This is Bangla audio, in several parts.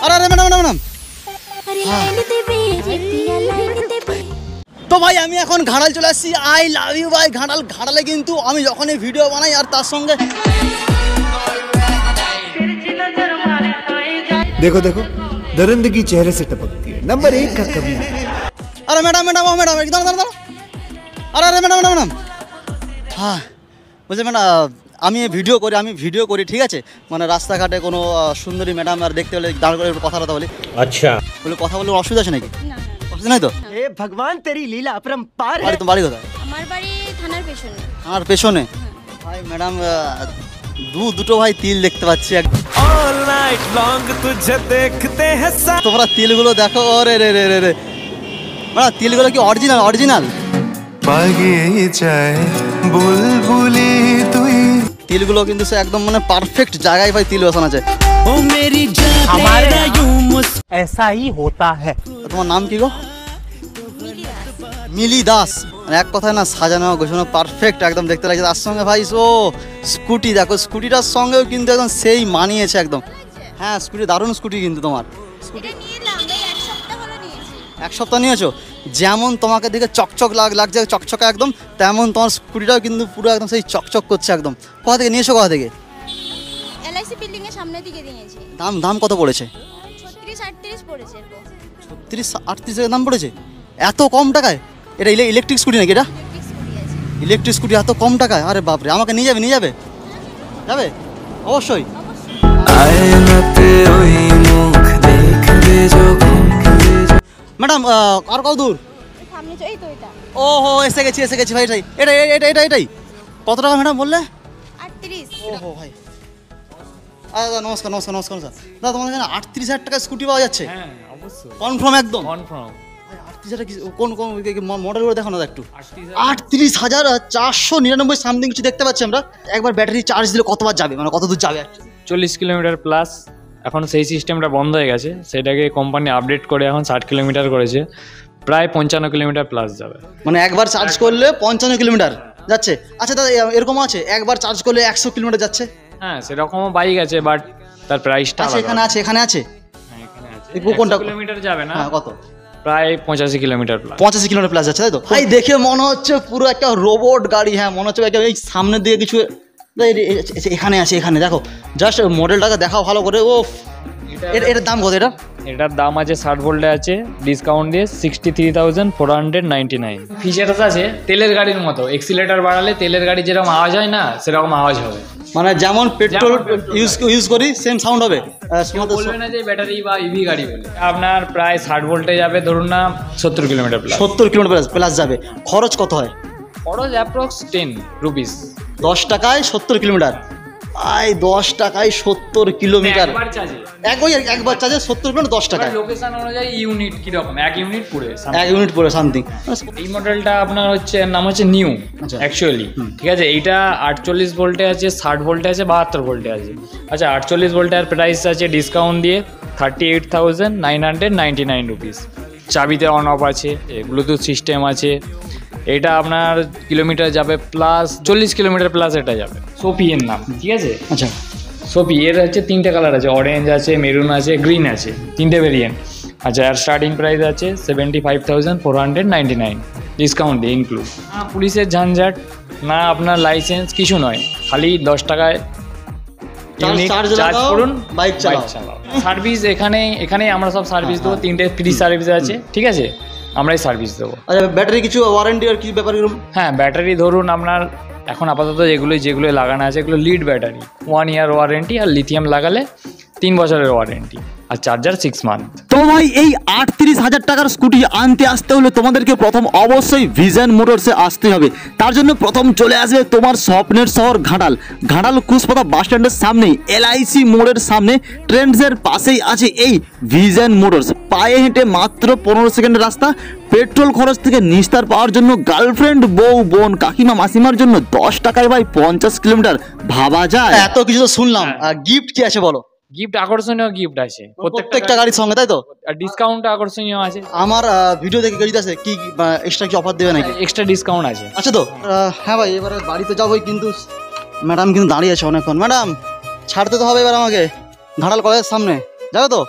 अरे अरे मैडम मैडम तो भाई আমি এখন ঘাটাল চলে আসছি। আই লাভ ইউ ভাই ঘাটাল। ঘাটালে কিন্তু আমি যখনই ভিডিও বানাই আর তার সঙ্গে देखो देखो दरिंदगी चेहरे से टपकती है। नंबर 1 का कभी। अरे मैडम मैडम ओ मैडम एकदम दाঁড়ান। अरे अरे मैडम मैडम मैडम হ্যাঁ বলছি ম্যাডাম আমি ভিডিও করি ঠিক আছে, মানে রাস্তাঘাটে কোনো সুন্দরী ম্যাডাম আর দেখতে হলে দাঁড় করে একটু কথা বলি। আচ্ছা বলে কথা বললে অসুবিধা আছে নাকি? অসুবিধা নাই তো? ए भगवान तेरी लीला अपरंपार है। আরে তোমার বাড়ি কোথায়? আমার বাড়ি থানার পেছনে। থানার পেছনে? ভাই ম্যাডাম দুটো ভাই তিল দেখতে পাচ্ছি। All night long तुझे देखते हैं তোমরা তিলগুলো দেখো। ওরে রে রে রে রে ম্যাডাম তিলগুলো কি অরিজিনাল? পাগিয়ে যায় বুলবুলি তুই। তিলগুলো কিন্তু সে একদম মানে পারফেক্ট জায়গায় ভাই তিল বসানো আছে। ও মেরি জান हमारे ऐसा ही होता है। তোমার নাম কি গো? মিলি দাস। মানে এক কথায় না সাজানো গোছানো পারফেক্ট একদম দেখতে লাগছে। তার সঙ্গে ভাই স্কুটি দেখো, স্কুটিটার সঙ্গেও কিন্তু একদম সেই মানিয়েছে একদম। হ্যাঁ স্কুটি দারুণ স্কুটি কিন্তু তোমার। এটা নিলাম এই এক সপ্তাহ হলো নিয়েছি। এক সপ্তাহ নিয়েছো? যেমন তোমাকে দেখে চকচক লাগছে চকচকা একদম, তেমন তোমার স্কুটিটাও কিন্তু পুরো একদম সেই চকচক করছে একদম। কোথা থেকে নিয়েছো কোথা থেকে? এলআইসি বিল্ডিং এর সামনের দিকে নিয়েছি। দাম কত পড়েছে? 36-38 পড়েছে। 36-38 দাম পড়েছে এত কম টাকায়? এটা ইলেকট্রিক স্কুটি নাকি? এটা ইলেকট্রিক স্কুটি এত কম টাকায়? আরে বাপরে, আমাকে নিয়ে যাবে যাবে অবশ্যই। ম্যাডাম আর কত দূর? সামনে এই তো এটা। ওহো এসে গেছি ভাই। এটাই কত টাকা ম্যাডাম বললে? 38। ওহো ভাই দাদা নমস্কার স্যার। দাদা তোমার এখানে 38,000 টাকায় স্কুটি পাওয়া যাচ্ছে? হ্যাঁ অবশ্যই কনফার্ম একদম কনফার্ম। 38,000 কি কোন মডেলগুলো দেখানো একটু? 38,499 সামথিং কিছু দেখতে পাচ্ছি আমরা। একবার ব্যাটারি চার্জ দিলে কতবার যাবে, মানে কত দূর যাবে? 40 কিলোমিটার প্লাস। এখন সেই সিস্টেমটা বন্ধ হয়ে গেছে, সেটাকে কোম্পানি আপডেট করে এখন 60 কিলোমিটার করেছে। প্রায় 55 কিলোমিটার প্লাস যাবে। মানে একবার চার্জ করলে 55 কিলোমিটার যাচ্ছে? আচ্ছা দাদা এরকম আছে একবার চার্জ করলে 100 কিলোমিটার যাচ্ছে? হ্যাঁ সেরকমও বাইক আছে, বাট তার প্রাইসটা আচ্ছা এখানে আছে এখানে আছে কোনটা কিলোমিটার যাবে না? হ্যাঁ কত? প্রায় 85 কিলোমিটার প্লাস। 85 কিলোমিটার প্লাস যাচ্ছে তাই তো? ভাই দেখে মনে হচ্ছে পুরো একটা রোবট গাড়ি। হ্যাঁ মনে হচ্ছে এই সামনের দিকে কিছু এখানে দেখো জাস্ট মডেলটাকে দেখাও ভালো করে। ও এটার দাম কত? এটার দাম আছে 60 ভোল্টে আছে, ডিসকাউন্ট দিয়ে 63,499। ফিচারস আছে তেলের গাড়ির মতো, এক্সিলেটর বাড়ালে তেলের গাড়ি যেরকম আওয়াজ হয় না সেরকম আওয়াজ হবে। মানে যেমন পেট্রোল ইউজ করি সেম সাউন্ড হবে। বলবে না যে ব্যাটারি বা ইভি গাড়ি বলে। আপনার প্রায় 60 ভোল্টে যাবে ধরুন না 70 কিলোমিটার প্লাস। 70 কিলোমিটার প্লাস যাবে। খরচ কত হয়? খরচ অ্যাপ্রক্স 10 রুপিস। 10 টাকায় 70 কিলোমিটার। 10 টাকায় 70 কিলোমিটার একবার চার্জে 70 কিলোমিটার 10 টাকায়। লোকেশন অনুযায়ী ইউনিট কিরকম, 1 ইউনিট পুরো 1 ইউনিট পুরো সামথিং। এই মডেলটা আপনার নাম হচ্ছে নিউ অ্যাকচুয়ালি, ঠিক আছে? এইটা 48 ভোল্টে আছে, 60 ভোল্টে আছে, 72 ভোল্টে আছে। আচ্ছা 48 ভোল্টের প্রাইস আছে ডিসকাউন্ট দিয়ে 38,999 রুপিস। চাবিতে অন অফ আছে, ব্লুটুথ সিস্টেম আছে। এটা আপনার কিলোমিটার যাবে প্লাস 40 কিলোমিটার প্লাস এটা যাবে। সোফি এর নাম, ঠিক আছে? আচ্ছা সোফি এর হচ্ছে 3টে কালার আছে, অরেঞ্জ আছে, মেরুন আছে, গ্রিন আছে, 3টে ভেরিয়েন্ট। আচ্ছা আর স্টার্টিং প্রাইস আছে 75,499 ডিসকাউন্ট দিয়ে ইনক্লুড। না পুলিশের ঝঞ্ঝাট, না আপনার লাইসেন্স, কিছু নয়, খালি 10 টাকায় চার্জ করুন, বাইক চালাও। সার্ভিস এখানে আমরা সব সার্ভিস দেবো। 3টে ফ্রি সার্ভিস আছে, ঠিক আছে? আমরাই সার্ভিস দেবো। আচ্ছা ব্যাটারি কিছু ওয়ারেন্টি আর কি ব্যাপার? হ্যাঁ ব্যাটারি ধরুন আপনার এখন আপাতত যেগুলো লাগানো আছে এগুলো লিড ব্যাটারি, 1 ইয়ার ওয়ারেন্টি, আর লিথিয়াম লাগালে 3 বছরের ওয়ারেন্টি, আর চার্জার 6 মান্থ। তো ভাই এই 38,000 টাকার স্কুটি আনতে আসতে হলে তোমাদেরকে প্রথম অবশ্যই ভিশন মোটরসে আসতে হবে। তার জন্য প্রথম চলে আসবে তোমার স্বপ্নের শহর ঘাটাল কুশপাতা বাস স্ট্যান্ডের সামনেই এলআইসি মোড়ের সামনে ট্রেন্ডসের পাশেই আছে এই ভিশন মোটরস। পায়ে হেঁটে মাত্র 15 সেকেন্ডের রাস্তা। পেট্রোল খরচ থেকে নিস্তার পাওয়ার জন্য গার্লফ্রেন্ড, বউ, বোন, কাকিমা, মাসিমার জন্য 10 টাকায় ভাই 50 কিলোমিটার ভাবা যায়। এত কিছু তো শুনলাম, গিফট কি আছে বলো? গিফট আকর্ষণীয় গিফট আছে প্রত্যেকটা গাড়ির সঙ্গে, তাই তো? আর ডিসকাউন্ট আকর্ষণীয় আছে। আমার ভিডিও দেখে গেছি আছে কি এক্সট্রা কি অফার দেবে নাকি? এক্সট্রা ডিসকাউন্ট আছে। আচ্ছা তো হ্যাঁ ভাই এবারে বাড়িতে যাবোই, কিন্তু ম্যাডাম কিন্তু দাঁড়িয়ে আছে অনেকক্ষণ। ম্যাডাম ছাড়তে তো হবে এবার আমাকে ঘাটাল কলেজের সামনে। যাবে তো?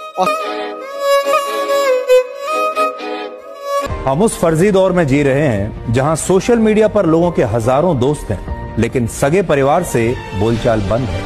हम उस फर्जी दौर में जी रहे हैं जहां सोशल मीडिया पर लोगों के हजारों दोस्त हैं, लेकिन सगे परिवार से बोलचाल बंद है।